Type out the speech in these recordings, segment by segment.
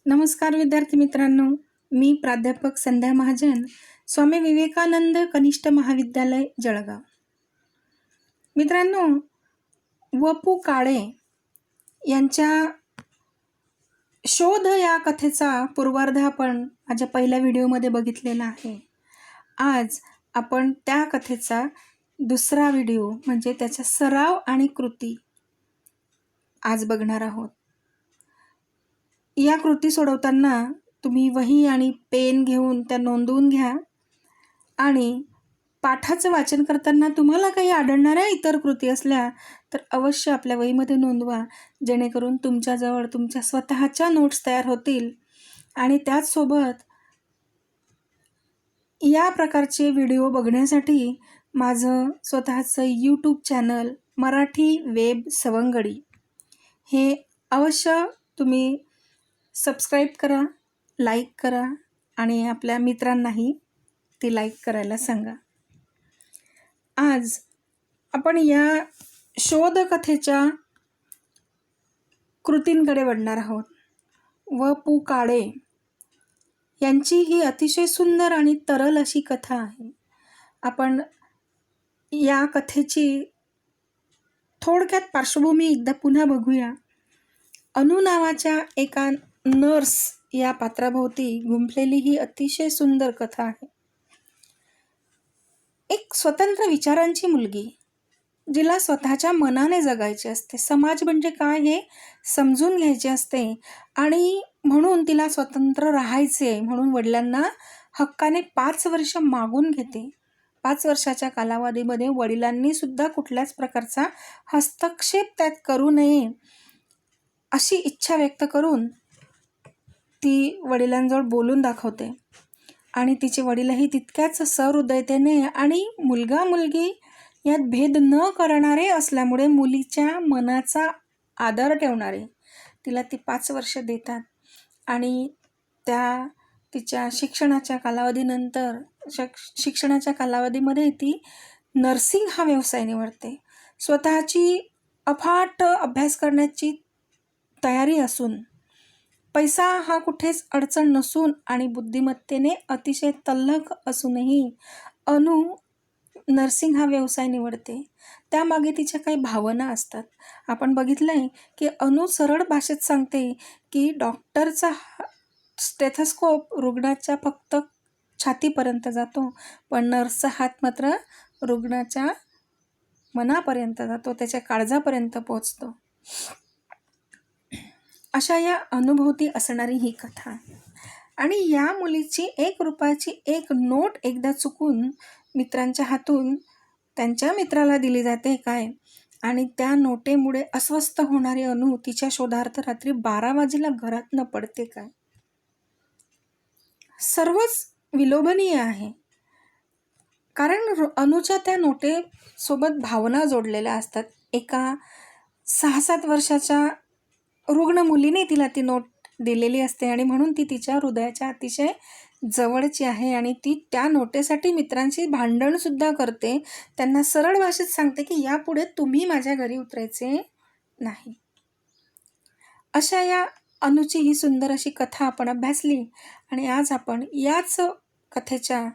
नमस्कार विद्यार्थी मित्रांनो, मी प्राध्यापक संध्या महाजन, स्वामी विवेकानंद कनिष्ठ महाविद्यालय जळगाव. मित्रांनो, व.पु. काळे यांच्या शोध या कथेचा पूर्वार्ध आपण माझ्या पहिल्या व्हिडिओमध्ये बघितलेला आहे. आज आपण त्या कथेचा दुसरा व्हिडिओ म्हणजे त्याचा सराव आणि कृती आज बघणार आहोत. या कृती सोडवताना तुम्ही वही आणि पेन घेऊन त्या नोंदवून घ्या आणि पाठाचं वाचन करताना तुम्हाला काही आढळणाऱ्या इतर कृती असल्या तर अवश्य आपल्या वहीमध्ये नोंदवा, जेणेकरून तुमच्याजवळ तुमच्या स्वतःच्या नोट्स तयार होतील. आणि त्याचसोबत या प्रकारचे व्हिडिओ बघण्यासाठी माझं स्वतःचं यूट्यूब चॅनल मराठी वेब सवंगडी हे अवश्य तुम्ही सबस्क्राईब करा, लाईक करा आणि आपल्या मित्रांनाही ती लाईक करायला सांगा. आज आपण या शोधकथेच्या कृतींकडे वळणार आहोत. व.पु. काळे यांची ही अतिशय सुंदर आणि तरल अशी कथा आहे. आपण या कथेची थोडक्यात पार्श्वभूमी एकदा पुन्हा बघूया. अनु नावाच्या एका नर्स या पात्राभोवती गुंफलेली ही अतिशय सुंदर कथा आहे. एक स्वतंत्र विचारांची मुलगी, जिला स्वतःच्या मनाने जगायचे असते, समाज म्हणजे काय हे समजून घ्यायचे असते आणि म्हणून तिला स्वतंत्र राहायचे, म्हणून वडिलांना हक्काने 5 वर्ष मागून घेते. 5 वर्षाच्या कालावधीमध्ये वडिलांनी सुद्धा कुठल्याच प्रकारचा हस्तक्षेप त्यात करू नये अशी इच्छा व्यक्त करून ती वडिलांजवळ बोलून दाखवते. आणि तिचे वडीलही तितक्याच सहृदयतेने आणि मुलगा मुलगी यात भेद न करणारे असल्यामुळे मुलीच्या मनाचा आदर ठेवणारे तिला ती 5 वर्ष देतात. आणि त्या तिच्या शिक्षणाच्या कालावधीनंतर शिक्षणाच्या कालावधीमध्ये ती नर्सिंग हा व्यवसाय निवडते. स्वतःची अफाट अभ्यास करण्याची तयारी असून, पैसा हा कुठेच अडचण नसून आणि बुद्धिमत्तेने अतिशय तल्लख असूनही अनु नर्सिंग हा व्यवसाय निवडते. त्यामागे तिच्या काही भावना असतात. आपण बघितलं आहे की अनु सरळ भाषेत सांगते की डॉक्टरचा स्टेथोस्कोप रुग्णाच्या फक्त छातीपर्यंत जातो, पण नर्सचा हात मात्र रुग्णाच्या मनापर्यंत जातो, त्याच्या काळजापर्यंत पोहोचतो. अशा या अनुभूती असणारी ही कथा. आणि या मुलीची 1 रुपयाची एक नोट एकदा चुकून मित्रांच्या हातून त्यांच्या मित्राला दिली जाते काय, आणि त्या नोटेमुळे अस्वस्थ होणारी अनु तिच्या शोधार्थ रात्री 12 वाजेला घरातनं पडते काय. सर्वच विलोभनीय आहे, कारण अनुच्या त्या नोटेसोबत भावना जोडलेल्या असतात. एका 6-7 वर्षाच्या रुग्ण मुलीने तिला ती नोट दिलेली असते आणि म्हणून ती तिच्या हृदयाच्या अतिशय जवळची आहे. आणि ती त्या नोटेसाठी मित्रांशी भांडणसुद्धा करते. त्यांना सरळ भाषेत सांगते की यापुढे तुम्ही माझ्या घरी उतरायचे नाही. अशा या अनुची ही सुंदर अशी कथा आपण अभ्यासली आणि आज आपण याच कथेच्या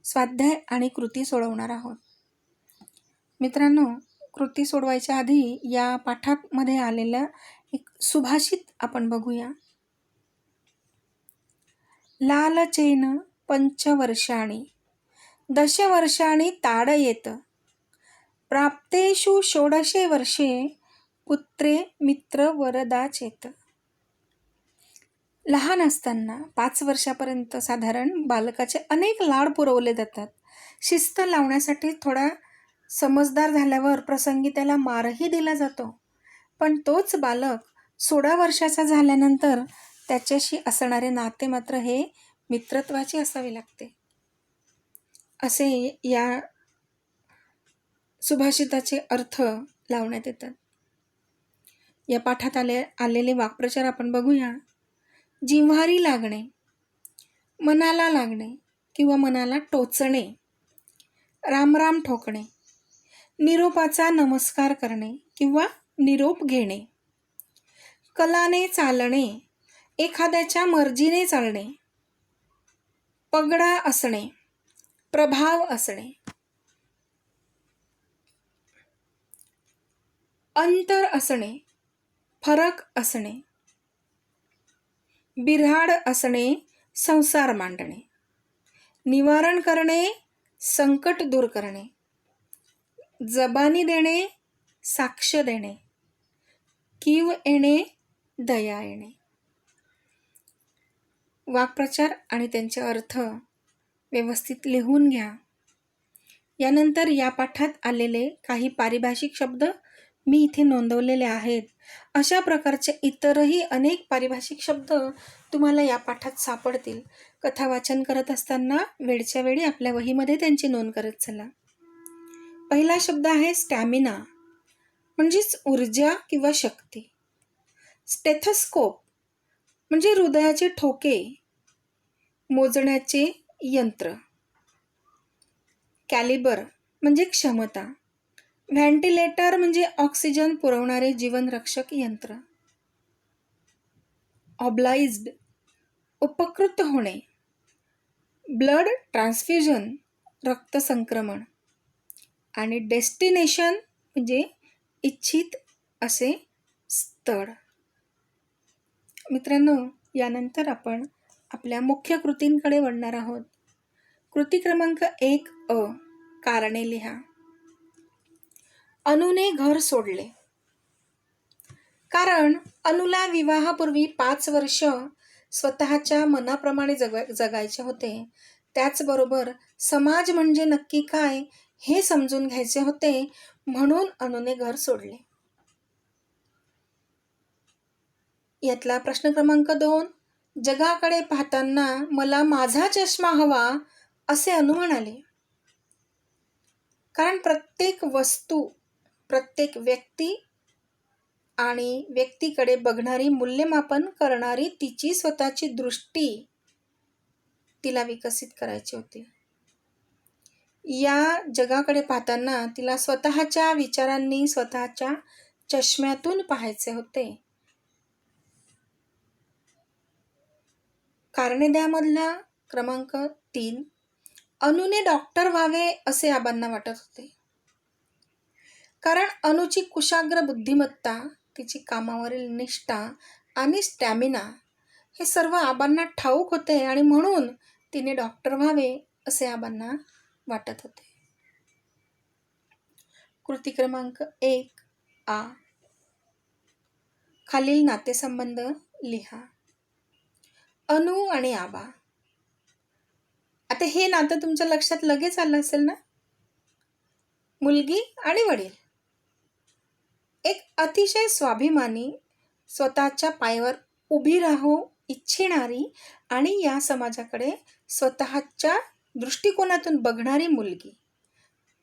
स्वाध्याय आणि कृती सोडवणार आहोत. मित्रांनो, कृती सोडवायच्या आधी या पाठामध्ये आलेल्या एक सुभाषित आपण बघूया. लालचेन पंचवर्षाणि दशवर्षाणि ताडयेत, प्राप्तेषु षोडशे वर्षे पुत्रे मित्र वरदाचेत. लहान असताना 5 वर्षापर्यंत साधारण बालकाचे अनेक लाड पुरवले जातात. शिस्त लावण्यासाठी थोडा समजदार झाल्यावर प्रसंगी त्याला मारही दिला जातो. पण तोच बालक 16 वर्षाचा झाल्यानंतर त्याच्याशी असणारे नाते मात्र हे मित्रत्वाचे असावे लागते, असे या सुभाषिताचे अर्थ लावण्यात येतात. या पाठात आलेले वाक्प्रचार आपण बघूया. जिव्हारी लागणे, मनाला लागणे किंवा मनाला टोचणे, रामराम ठोकणे, निरोपाचा नमस्कार करणे किंवा निरोप घेणे, कलाने चालणे, एखाद्याच्या मर्जीने चालणे, पगडा असणे, प्रभाव असणे, अंतर असणे, फरक असणे, बिऱ्हाड असणे, संसार मांडणे, निवारण करणे, संकट दूर करणे, जबानी देणे, साक्ष देणे, कीव येणे, दया येणे. वाक्प्रचार आणि त्यांचे अर्थ व्यवस्थित लिहून घ्या. यानंतर या पाठात आलेले काही पारिभाषिक शब्द मी इथे नोंदवलेले आहेत. अशा प्रकारचे इतरही अनेक पारिभाषिक शब्द तुम्हाला या पाठात सापडतील. कथा वाचन करत असताना वेळच्या वेळी आपल्या वहीमध्ये त्यांची नोंद करत चला. पहिला शब्द आहे स्टॅमिना, म्हणजेच ऊर्जा किंवा शक्ती. स्टेथोस्कोप म्हणजे हृदयाचे ठोके मोजण्याचे यंत्र. कॅलिबर म्हणजे क्षमता. व्हेंटिलेटर म्हणजे ऑक्सिजन पुरवणारे जीवनरक्षक यंत्र. ऑब्लाइज्ड उपकृत होणे. ब्लड ट्रान्सफ्युजन रक्तसंक्रमण. आणि डेस्टिनेशन म्हणजे इच्छित असे स्थळ. मित्रांनो, यानंतर आपण आपल्या मुख्य कृतींकडे वळणार आहोत. कृती क्रमांक 1 कारणे लिहा. अनुने घर सोडले. कारण अनुला विवाहापूर्वी 5 वर्ष स्वतःच्या मनाप्रमाणे जगायचे होते. त्याचबरोबर समाज म्हणजे नक्की काय हे समजून घ्यायचे होते, म्हणून अनुने घर सोडले. यातला प्रश्न क्रमांक 2, जगाकडे पाहताना मला माझा चष्मा हवा असे अनु म्हणाले. कारण प्रत्येक वस्तू, प्रत्येक व्यक्ती आणि व्यक्तीकडे बघणारी, मूल्यमापन करणारी तिची स्वतःची दृष्टी तिला विकसित करायची होती. या जगाकडे पाहताना तिला स्वतःच्या विचारांनी, स्वतःच्या चष्म्यातून पाहायचे होते. कारणे द्यामधला क्रमांक 3, अनुने डॉक्टर व्हावे असे आबांना वाटत होते. कारण अनुची कुशाग्र बुद्धिमत्ता, तिची कामावरील निष्ठा आणि स्टॅमिना हे सर्व आबांना ठाऊक होते आणि म्हणून तिने डॉक्टर व्हावे असे आबांना वाटत होते. कृती क्रमांक 1 खालील नातेसंबंध लिहा. अनु आणि आबा. आता हे नातं तुमच्या लक्षात लगेच आलं असेल ना. मुलगी आणि वडील. एक अतिशय स्वाभिमानी, स्वतःच्या पायावर उभी राहू इच्छिणारी आणि या समाजाकडे स्वतःच्या दृष्टिकोनातून बघणारी मुलगी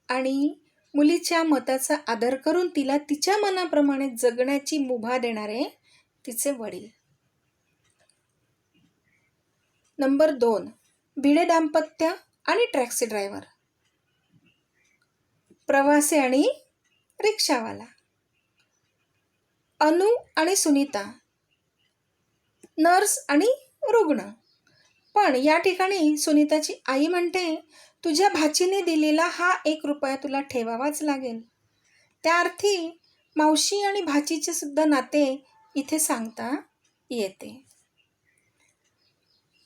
आणि मुलीच्या मताचा आदर करून तिला तिच्या मनाप्रमाणे जगण्याची मुभा देणारे तिचे वडील. नंबर 2, भिडे दाम्पत्य आणि टॅक्सी ड्रायव्हर. प्रवासी आणि रिक्षावाला. अनु आणि सुनीता, नर्स आणि रुग्ण. पण या ठिकाणी सुनीताची आई म्हणते, तुझ्या भाचीने दिलेला हा 1 रुपया तुला ठेवावाच लागेल. त्या अर्थी मावशी आणि भाचीचे सुद्धा नाते इथे सांगता येते.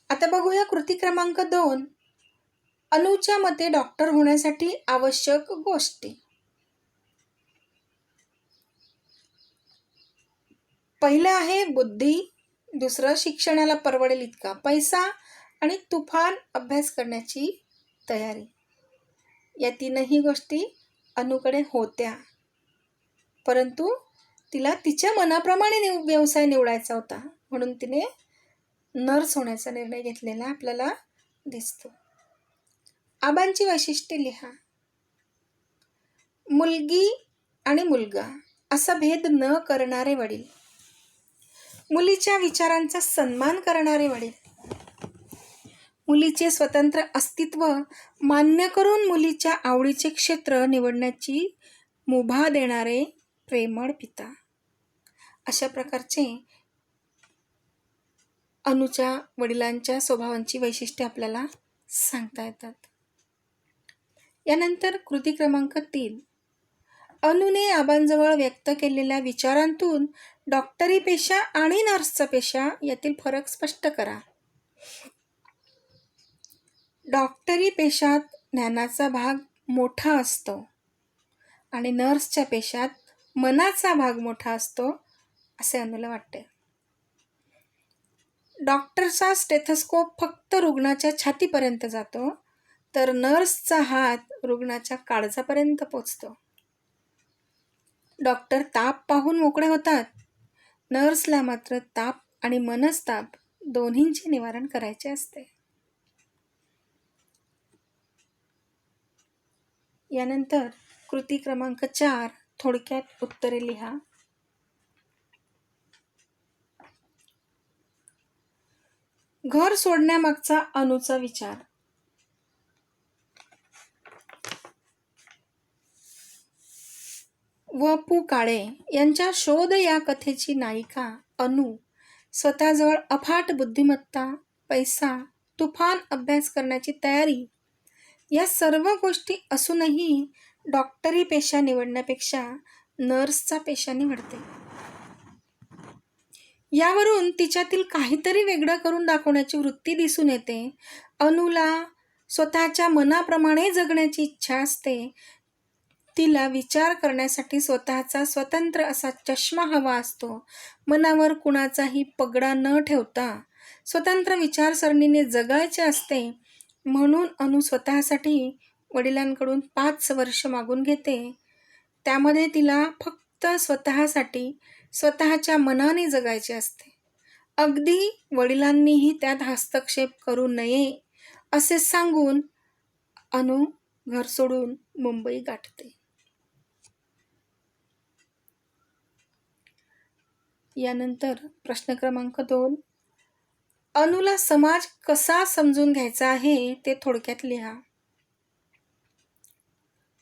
आता बघूया कृती क्रमांक 2, अनुच्या मते डॉक्टर होण्यासाठी आवश्यक गोष्टी. पहिलं आहे बुद्धी, दुसरं शिक्षणाला परवडेल इतका पैसा आणि तुफान अभ्यास करण्याची तयारी. या 3ही गोष्टी अनुकडे होत्या, परंतु तिला तिच्या मनाप्रमाणे व्यवसाय निवडायचा होता, म्हणून तिने नर्स होण्याचा निर्णय घेतलेला आपल्याला दिसतो. आबांची वैशिष्ट्ये लिहा. मुलगी आणि मुलगा असा भेद न करणारे वडील. मुलीच्या विचारांचा सन्मान करणारे वडील. मुलीचे स्वतंत्र अस्तित्व मान्य करून मुलीच्या आवडीचे क्षेत्र निवडण्याची मुभा देणारे प्रेमळ पिता. अशा प्रकारचे अनुच्या वडिलांच्या स्वभावांची वैशिष्ट्ये आपल्याला सांगता येतात. यानंतर कृती क्रमांक 3. अनुने आबांजवळ व्यक्त केलेल्या विचारांतून डॉक्टरी पेशा आणि नर्सचा पेशा यातील फरक स्पष्ट करा. डॉक्टरी पेशात ज्ञानाचा भाग मोठा असतो आणि नर्सच्या पेशात मनाचा भाग मोठा असतो असे अनुला वाटते. डॉक्टरचा स्टेथोस्कोप फक्त रुग्णाच्या छातीपर्यंत जातो, तर नर्सचा हात रुग्णाच्या काळजापर्यंत पोचतो. डॉक्टर ताप पाहून मोकळे होतात, नर्सला मात्र ताप आणि मनस्ताप दोन्हींचे निवारण करायचे असते. यानंतर कृती क्रमांक 4. थोडक्यात उत्तरे लिहा. घर सोडण्यामागचा अनुचा विचार. व.पु. काळे यांच्या शोध या कथेची नायिका अनु स्वतःजवळ अफाट बुद्धिमत्ता, पैसा, तुफान अभ्यास करण्याची तयारी या सर्व गोष्टी असूनही डॉक्टरी पेशा निवडण्यापेक्षा नर्सचा पेशा निवडते. यावरून तिच्यातील काहीतरी वेगळं करून दाखवण्याची वृत्ती दिसून येते. अनुला स्वतःच्या मनाप्रमाणे जगण्याची इच्छा असते. तिला विचार करण्यासाठी स्वतःचा स्वतंत्र असा चष्मा हवा असतो. मनावर कुणाचाही पगडा न ठेवता स्वतंत्र विचारसरणीने जगायचे असते. म्हणून अनु स्वतःसाठी वडिलांकडून 5 वर्ष मागून घेते. त्यामध्ये तिला फक्त स्वतःसाठी स्वतःच्या मनाने जगायचे असते. अगदी वडिलांनीही त्यात हस्तक्षेप करू नये असे सांगून अनु घर सोडून मुंबई गाठते. यानंतर प्रश्न क्रमांक 2. अनुला समाज कसा समजून घ्यायचा आहे ते थोडक्यात लिहा.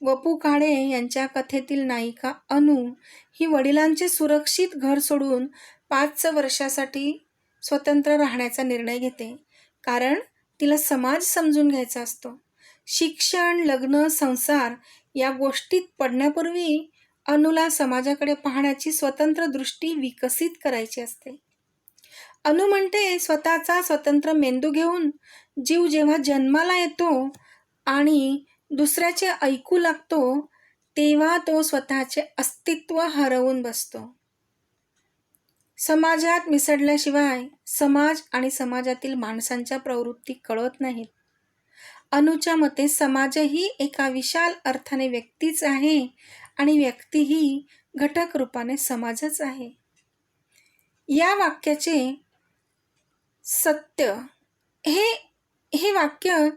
व.पु. काळे यांच्या कथेतील नायिका अनु ही वडिलांचे सुरक्षित घर सोडून 5 वर्षासाठी स्वतंत्र राहण्याचा निर्णय घेते, कारण तिला समाज समजून घ्यायचा असतो. शिक्षण, लग्न, संसार या गोष्टीत पडण्यापूर्वी अनुला समाजाकडे पाहण्याची स्वतंत्र दृष्टी विकसित करायची असते. अनु म्हणते, स्वतःचा स्वतंत्र मेंदू घेऊन जीव जेव्हा जन्माला येतो आणि दुसऱ्याचे ऐकू लागतो, तेव्हा तो स्वतःचे अस्तित्व हरवून बसतो. समाजात मिसळल्याशिवाय समाज आणि समाजातील माणसांच्या प्रवृत्ती कळत नाहीत. अनुच्या मते समाजही एका विशाल अर्थाने व्यक्तीच आहे आणि व्यक्तीही घटक रूपाने समाजच आहे. या वाक्याचे सत्य हे वाक्य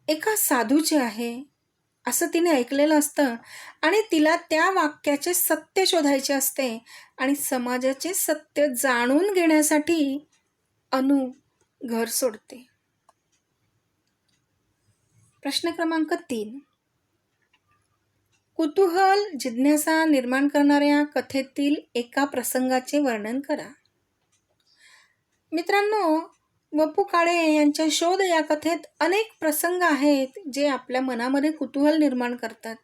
एका साधूचे आहे असं तिने ऐकलेलं असतं आणि तिला त्या वाक्याचे सत्य शोधायचे असते आणि समाजाचे सत्य जाणून घेण्यासाठी अनु घर सोडते. प्रश्न क्रमांक 3. कुतूहल, जिज्ञासा निर्माण करणाऱ्या कथेतील एका प्रसंगाचे वर्णन करा. मित्रांनो, व.पु. काळे यांच्या शोध या कथेत अनेक प्रसंग आहेत जे आपल्या मनामध्ये कुतूहल निर्माण करतात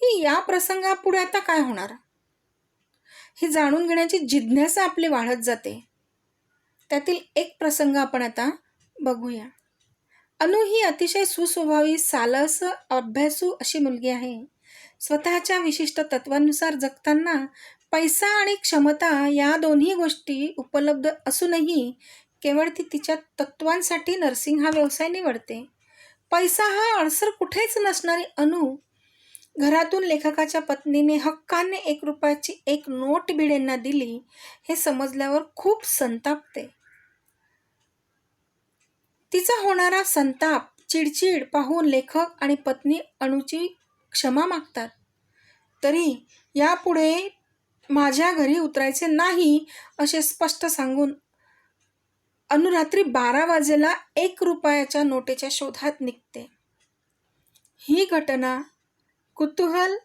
की या प्रसंगापुढे आता काय होणार, हे जाणून घेण्याची जिज्ञासा आपली वाढत जाते. त्यातील एक प्रसंग आपण आता बघूया. अनु ही अतिशय सुस्वभावी, सालस, अभ्यासू अशी मुलगी आहे. स्वतःच्या विशिष्ट तत्वानुसार जगताना पैसा आणि क्षमता या दोन्ही गोष्टी उपलब्ध असूनही केवळ ती तिच्या तत्वांसाठी नर्सिंग हा व्यवसाय निवडते. पैसा हा अडसर कुठेच नसणारी अनु घरातून लेखकाच्या पत्नीने हक्काने 1 रुपयाची एक नोट भिडेंना दिली हे समजल्यावर खूप संतापते. तिचा होणारा संताप, चिडचिड पाहून लेखक आणि पत्नी अनुची क्षमा मागतात. तरी यापुढे माझ्या घरी उतरायचे नाही असे स्पष्ट सांगून अनु रात्री 12 वाजेला 1 रुपयाच्या नोटेच्या शोधात निघते. ही घटना कुतूहल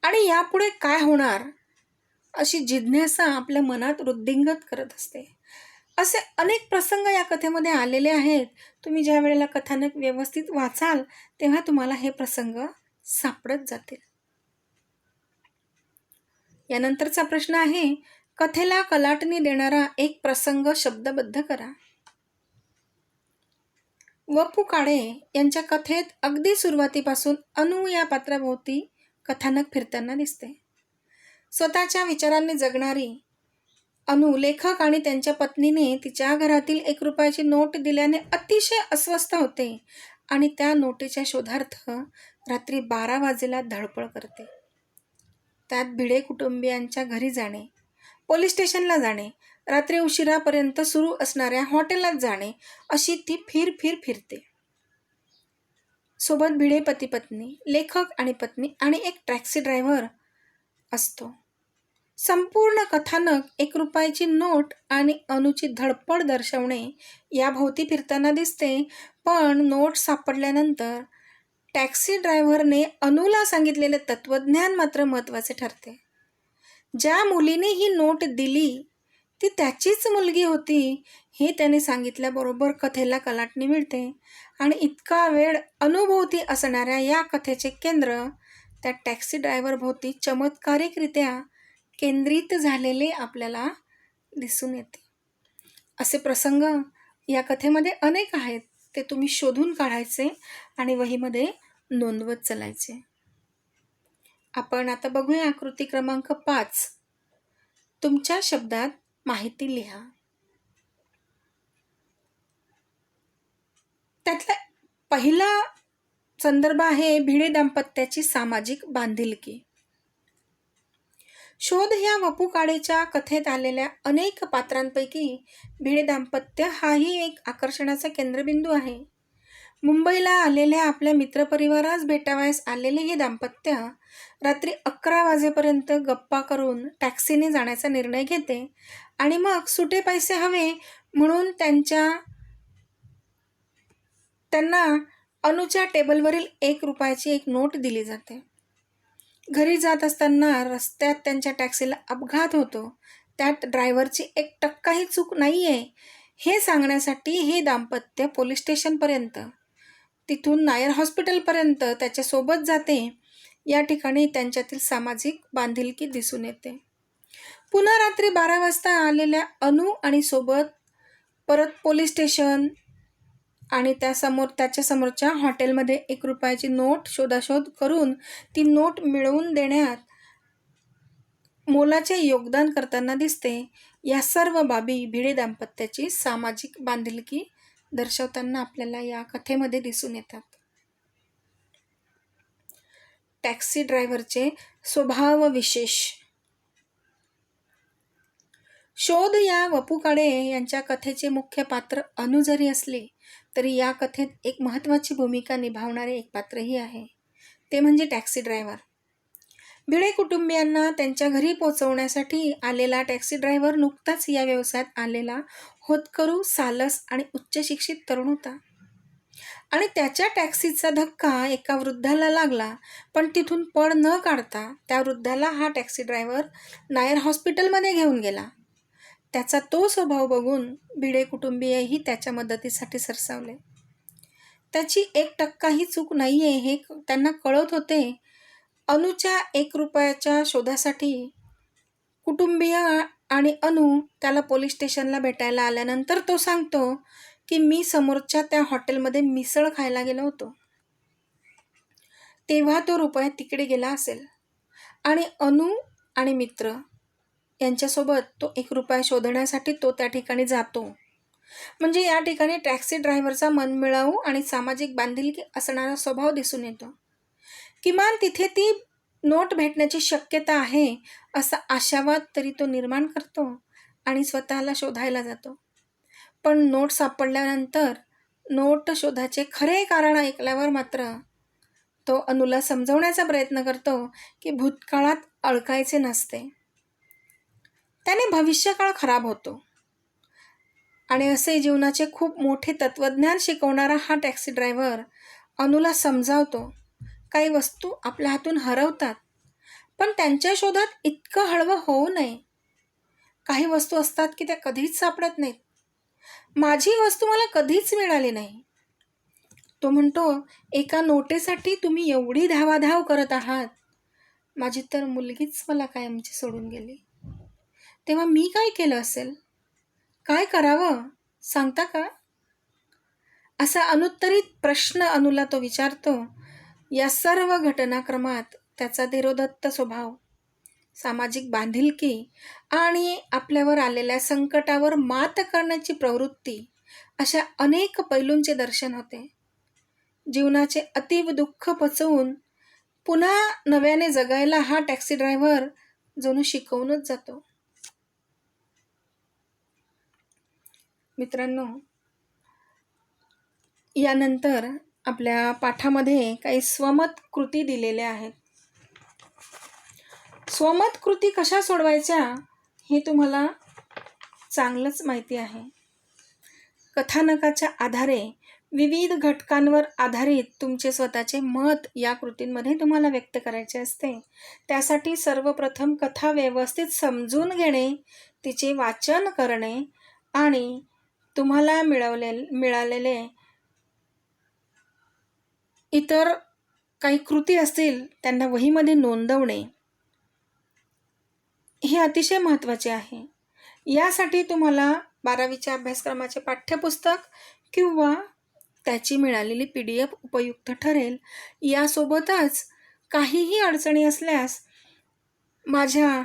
आणि यापुढे काय होणार अशी जिज्ञासा आपल्या मनात वृद्धिंगत करत असते. असे अनेक प्रसंग या कथेमध्ये आलेले आहेत. तुम्ही ज्या वेळेला कथानक व्यवस्थित वाचाल तेव्हा तुम्हाला हे प्रसंग सापडत जातील. यानंतरचा प्रश्न आहे, कथेला कलाटणी देणारा एक प्रसंग शब्दबद्ध करा. वपू काळे यांच्या कथेत अगदी सुरुवातीपासून अनु या पात्राभोवती कथानक फिरताना दिसते. स्वतःच्या विचारांनी जगणारी अनु लेखक आणि त्यांच्या पत्नीने तिच्या घरातील 1 रुपयाची नोट दिल्याने अतिशय अस्वस्थ होते आणि त्या नोटीच्या शोधार्थ रात्री 12 वाजेला धडपड करते. त्यात भिडे कुटुंबियांच्या घरी जाणे, पोलीस स्टेशनला जाणे, रात्री उशिरापर्यंत सुरू असणाऱ्या हॉटेलात जाणे, अशी ती फिरते. सोबत भिडे पती पत्नी, लेखक आणि पत्नी आणि एक टॅक्सी ड्रायव्हर असतो. संपूर्ण कथानक 1 रुपयाची नोट आणि अनुची धडपड दर्शवणे या भोवती फिरताना दिसते. पण नोट सापडल्यानंतर टॅक्सी ड्रायव्हरने अनुला सांगितलेले तत्वज्ञान मात्र महत्त्वाचे ठरते. ज्या मुलीने ही नोट दिली ती त्याचीच मुलगी होती हे त्याने सांगितल्याबरोबर कथेला कलाटणी मिळते आणि इतका वेळ अनुभोवती असणाऱ्या या कथेचे केंद्र त्या टॅक्सी ड्रायव्हर भोवती चमत्कारिकरित्या केंद्रित झालेले आपल्याला दिसून येते. असे प्रसंग या कथेमध्ये अनेक आहेत. ते तुम्ही शोधून काढायचे आणि वहीमध्ये नोंदवत चालायचे. आपण आता बघूया कृती क्रमांक 5. तुमच्या शब्दात माहिती लिहा. त्यातला पहिला संदर्भ आहे भिडे दाम्पत्याची सामाजिक बांधिलकी. शोध ह्या वपू काळेच्या कथेत आलेल्या अनेक पात्रांपैकी भिडे दाम्पत्य हाही एक आकर्षणाचा केंद्रबिंदू आहे. मुंबईला आलेल्या आपल्या मित्रपरिवारास भेटावयास आलेले हे दाम्पत्य रात्री 11 वाजेपर्यंत गप्पा करून टॅक्सीने जाण्याचा निर्णय घेते आणि मग सुटे पैसे हवे म्हणून त्यांना अनुच्या टेबलवरील 1 रुपयाची एक नोट दिली जाते. घरी जात असताना रस्त्यात त्यांच्या टॅक्सीला अपघात होतो. त्यात ड्रायव्हरची 1% चूक नाही आहे हे सांगण्यासाठी हे दाम्पत्य पोलीस स्टेशनपर्यंत, तिथून नायर हॉस्पिटलपर्यंत त्याच्यासोबत जाते. या ठिकाणी त्यांच्यातील सामाजिक बांधिलकी दिसून येते. पुन्हा रात्री 12 वाजता आलेल्या अनु आणि सोबत परत पोलीस स्टेशन आणि त्याच्या समोरच्या हॉटेलमध्ये 1 रुपयाची नोट शोधाशोध करून ती नोट मिळवून देण्यात मोलाचे योगदान करताना दिसते. या सर्व बाबी भिडे दाम्पत्याची सामाजिक बांधिलकी दर्शवताना आपल्याला या कथेमध्ये दिसून येतात. टॅक्सी ड्रायव्हरचे स्वभाव विशेष. शोध या वपू काळे यांच्या कथेचे मुख्य पात्र अनु जरी असले तरी या कथेत एक महत्त्वाची भूमिका निभावणारे एक पात्रही आहे. ते म्हणजे टॅक्सी ड्रायव्हर. भिडे कुटुंबियांना त्यांच्या घरी पोहोचवण्यासाठी आलेला टॅक्सी ड्रायव्हर नुकताच या व्यवसायात आलेला होतकरू, सालस आणि उच्च शिक्षित तरुण होता आणि त्याच्या टॅक्सीचा धक्का एका वृद्धाला लागला. पण तिथून पळ न काढता त्या वृद्धाला हा टॅक्सी ड्रायव्हर नायर हॉस्पिटलमध्ये घेऊन गेला. त्याचा तो स्वभाव बघून भिडे कुटुंबीयही त्याच्या मदतीसाठी सरसावले. त्याची 1% चूक नाही आहे हे त्यांना कळत होते. अनुच्या 1 रुपयाच्या शोधासाठी कुटुंबीय आणि अनु त्याला पोलीस स्टेशनला भेटायला आल्यानंतर तो सांगतो की मी समोरच्या त्या हॉटेलमध्ये मिसळ खायला गेलो होतो, तेव्हा तो रुपया तिकडे गेला असेल आणि अनु आणि मित्र यांच्यासोबत तो 1 रुपया शोधण्यासाठी तो त्या ठिकाणी जातो. म्हणजे या ठिकाणी टॅक्सी ड्रायव्हरचा मनमिळावू आणि सामाजिक बांधिलकी असणारा स्वभाव दिसून येतो. किमान तिथे ती नोट भेटण्याची शक्यता आहे असा आशावाद तरी तो निर्माण करतो आणि स्वतःला शोधायला जातो. पण नोट सापडल्यानंतर नोट शोधाचे खरे कारण ऐकल्यावर मात्र तो अनुला समजवण्याचा प्रयत्न करतो की भूतकाळात अडकायचे नसते. त्याने भविष्यकाळ खराब होतो आणि असे जीवनाचे खूप मोठे तत्वज्ञान शिकवणारा हा टॅक्सी ड्रायव्हर अनुला समजावतो. काही वस्तू आपल्या हातून हरवतात पण त्यांच्या शोधात इतकं हळवं होऊ नये. काही वस्तू असतात की त्या कधीच सापडत नाहीत माझी वस्तू मला कधीच मिळाली नाही. तो म्हणतो, एका नोटेसाठी तुम्ही एवढी धावाधाव करत आहात. माझी तर मुलगीच मला कायमची सोडून गेली. तेव्हा मी काय केलं असेल? काय करावं सांगता का? असा अनुत्तरित प्रश्न अनुला तो विचारतो. या सर्व घटनाक्रमात त्याचा धीरोदत्त स्वभाव, सामाजिक बांधिलकी आणि आपल्यावर आलेल्या संकटावर मात करण्याची प्रवृत्ती अशा अनेक पैलूंचे दर्शन होते. जीवनाचे अतीव दुःख पचवून पुन्हा नव्याने जगायला हा टॅक्सी ड्रायव्हर जणू शिकवूनच जातो. मित्रांनो, यानंतर आपल्या पाठामध्ये काही स्वमत कृती दिलेल्या आहेत. स्वमत कृती कशा सोडवायच्या हे तुम्हाला चांगलंच माहिती आहे. कथानकाच्या आधारे विविध घटकांवर आधारित तुमचे स्वतःचे मत या कृतींमध्ये तुम्हाला व्यक्त करायचे असते. त्यासाठी सर्वप्रथम कथा व्यवस्थित समजून घेणे, तिचे वाचन करणे आणि तुम्हाला मिळालेले इतर काही कृती असतील त्यांना वहीमध्ये नोंदवणे हे अतिशय महत्त्वाचे आहे. यासाठी तुम्हाला 12वीच्या अभ्यासक्रमाचे पाठ्यपुस्तक किंवा त्याची मिळालेली PDF उपयुक्त ठरेल. यासोबतच काहीही अडचणी असल्यास माझ्या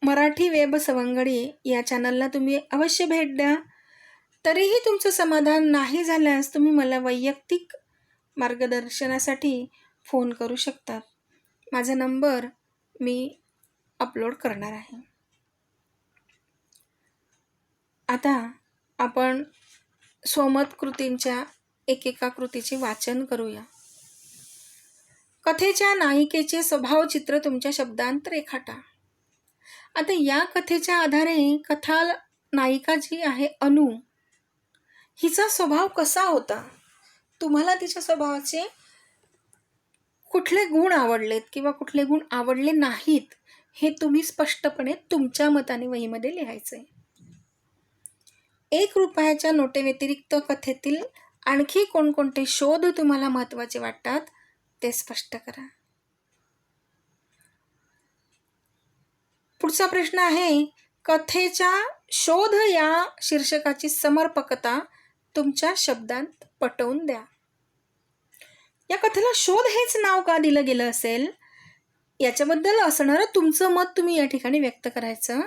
मराठी वेब सवंगडी या चॅनलला तुम्ही अवश्य भेट द्या. तरीही तुमचं समाधान नाही झाल्यास तुम्ही मला वैयक्तिक मार्गदर्शनासाठी फोन करू शकतात. माझा नंबर मी अपलोड करणार आहे. आता आपण स्वमत कृतींच्या एकेका कृतीचे वाचन करूया. कथेच्या नायिकेचे स्वभावचित्र तुमच्या शब्दांत रेखाटा. आता या कथेच्या आधारे कथा नायिका जी आहे अनु, हिचा स्वभाव कसा होता, तुम्हाला तिच्या स्वभावाचे कुठले गुण आवडलेत किंवा कुठले गुण आवडले नाहीत हे तुम्ही स्पष्टपणे तुमच्या मताने वहीमध्ये लिहायचे. 1 रुपयाच्या नोटेव्यतिरिक्त कथेतील आणखी कोणकोणते शोध तुम्हाला महत्त्वाचे वाटतात ते स्पष्ट करा. पुढचा प्रश्न आहे, कथेच्या शोध या शीर्षकाची समर्पकता तुमच्या शब्दांत पटवून द्या. या कथेला शोध हेच नाव का दिलं गेलं असेल याच्याबद्दल असणारं तुमचं मत तुम्ही या ठिकाणी व्यक्त करायचं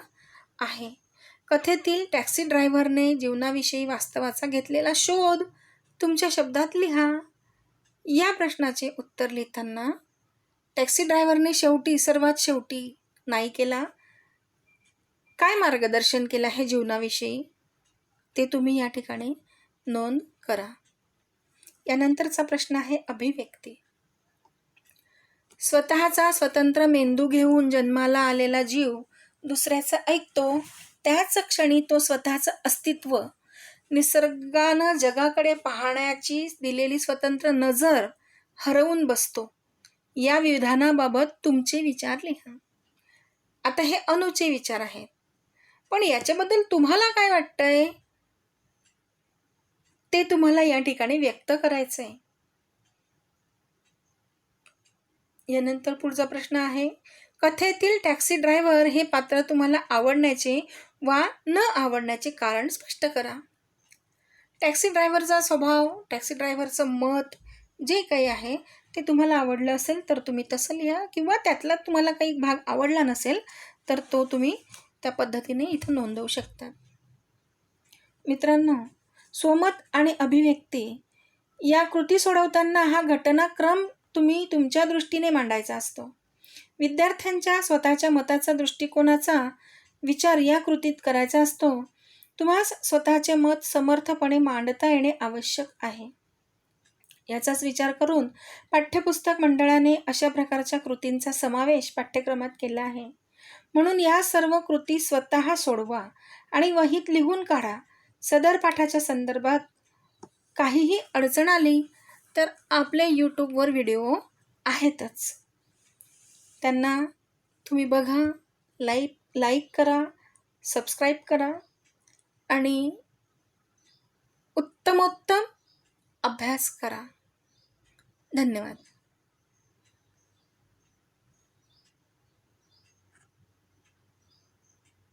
आहे. कथेतील टॅक्सी ड्रायव्हरने जीवनाविषयी वास्तवाचा घेतलेला शोध तुमच्या शब्दात लिहा. या प्रश्नाचे उत्तर लिहिताना टॅक्सी ड्रायव्हरने सर्वात शेवटी नायिकेला काय मार्गदर्शन केलं आहे जीवनाविषयी ते तुम्ही या ठिकाणी नोंद करा. यानंतरचा प्रश्न आहे अभिव्यक्ती. स्वतःचा स्वतंत्र मेंदू घेऊन जन्माला आलेला जीव दुसऱ्याचं ऐकतो, त्याच क्षणी तो स्वतःचं अस्तित्व, निसर्गानं जगाकडे पाहण्याची दिलेली स्वतंत्र नजर हरवून बसतो. या विधानाबाबत तुमचे विचार लिहा. आता हे अनुचे विचार आहेत, पण याच्याबद्दल तुम्हाला काय वाटतंय ते तुम्हाला या ठिकाणी व्यक्त करायचं आहे. यानंतर पुढचा प्रश्न आहे, कथेतील टॅक्सी ड्रायव्हर हे पात्र तुम्हाला आवडण्याचे वा न आवडण्याचे कारण स्पष्ट करा. टॅक्सी ड्रायव्हरचा स्वभाव, टॅक्सी ड्रायव्हरचं मत जे काही आहे ते तुम्हाला आवडलं असेल तर तुम्ही तसं लिहा, किंवा त्यातला तुम्हाला काही भाग आवडला नसेल तर तो तुम्ही त्या पद्धतीने इथं नोंदवू शकता. मित्रांनो, स्वमत आणि अभिव्यक्ती या कृती सोडवताना हा घटनाक्रम तुम्ही तुमच्या दृष्टीने मांडायचा असतो. विद्यार्थ्यांच्या स्वतःच्या मताचा, दृष्टिकोनाचा विचार या कृतीत करायचा असतो. तुम्हाला स्वतःचे मत समर्थपणे मांडता येणे आवश्यक आहे. याचाच विचार करून पाठ्यपुस्तक मंडळाने अशा प्रकारच्या कृतींचा समावेश पाठ्यक्रमात केला आहे. म्हणून या सर्व कृती स्वतः सोडवा आणि वहीत लिहून काढा. सदर पाठाच्या संदर्भात काहीही अडचण आली तर आपले यूट्यूबवर व्हिडिओ आहेतच, त्यांना तुम्ही बघा, लाईक करा, सबस्क्राईब करा आणि उत्तमोत्तम अभ्यास करा. धन्यवाद.